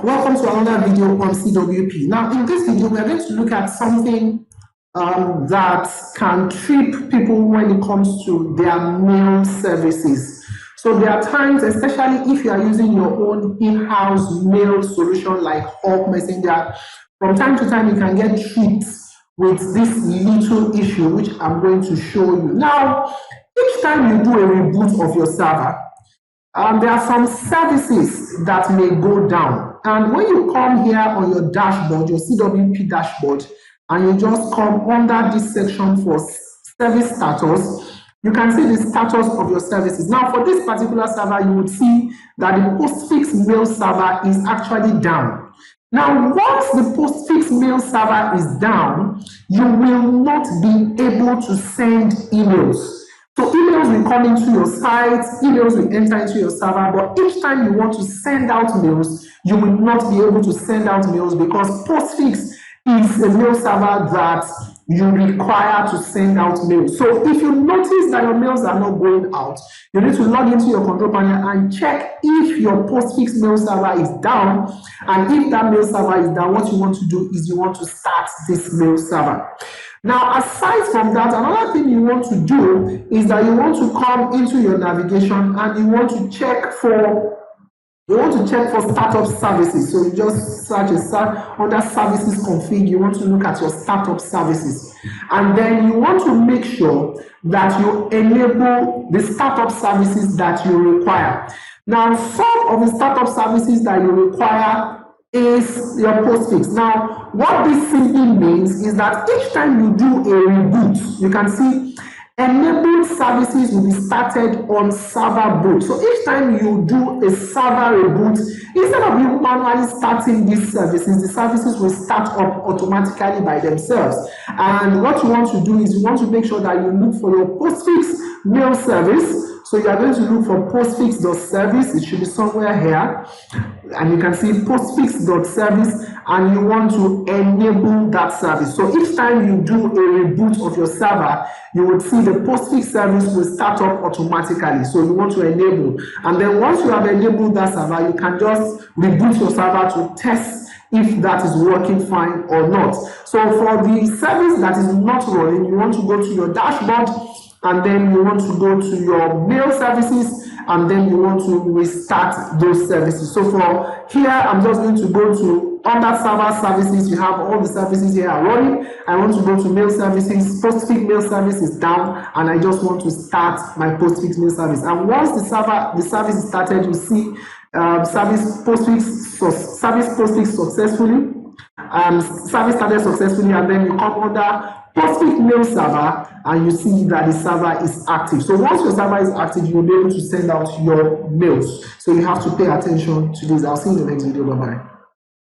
welcome to another video on CWP. Now, in this video, we are going to look at something that can trip people when it comes to their mail services. So there are times, especially if you are using your own in-house mail solution like Hawk Messenger, from time to time you can get tripped with this little issue, which I'm going to show you. Now, each time you do a reboot of your server, there are some services that may go down. And when you come here on your dashboard, your CWP dashboard, and you just come under this section for service status, you can see the status of your services. Now, for this particular server, you would see that the Postfix mail server is actually down. Now, once the Postfix mail server is down, you will not be able to send emails. So emails will come into your site, emails will enter into your server, but each time you want to send out mails, you will not be able to send out mails because Postfix is a mail server that you require to send out mails. So if you notice that your mails are not going out, you need to log into your control panel and check if your Postfix mail server is down. And if that mail server is down, what you want to do is you want to start this mail server. Now, aside from that, another thing you want to do is that you want to come into your navigation and you want to check for startup services. So you just search under services config. You want to look at your startup services, and then you want to make sure that you enable the startup services that you require. Now, some of the startup services that you require is your Postfix. Now, what this simply means is that each time you do a reboot, you can see enabled services will be started on server boot. So each time you do a server reboot, instead of you manually starting these services, the services will start up automatically by themselves. And what you want to do is you want to make sure that you look for your Postfix mail service. So you are going to look for postfix.service. It should be somewhere here. And you can see postfix.service, and you want to enable that service. So each time you do a reboot of your server, you would see the Postfix service will start up automatically. So you want to enable. And then once you have enabled that server, you can just reboot your server to test if that is working fine or not. So for the service that is not running, you want to go to your dashboard, and then you want to go to your mail services, and then you want to restart those services. So for here, I'm just going to go to under server services. You have all the services here are running. I want to go to mail services. Postfix mail service is down, and I just want to start my Postfix mail service. And once the service is started, you see service Postfix successfully. Service started successfully, and then you come under Postfix mail server, and you see that the server is active. So once your server is active, you will be able to send out your mails. So you have to pay attention to this. I'll see you in the next video. Bye-bye.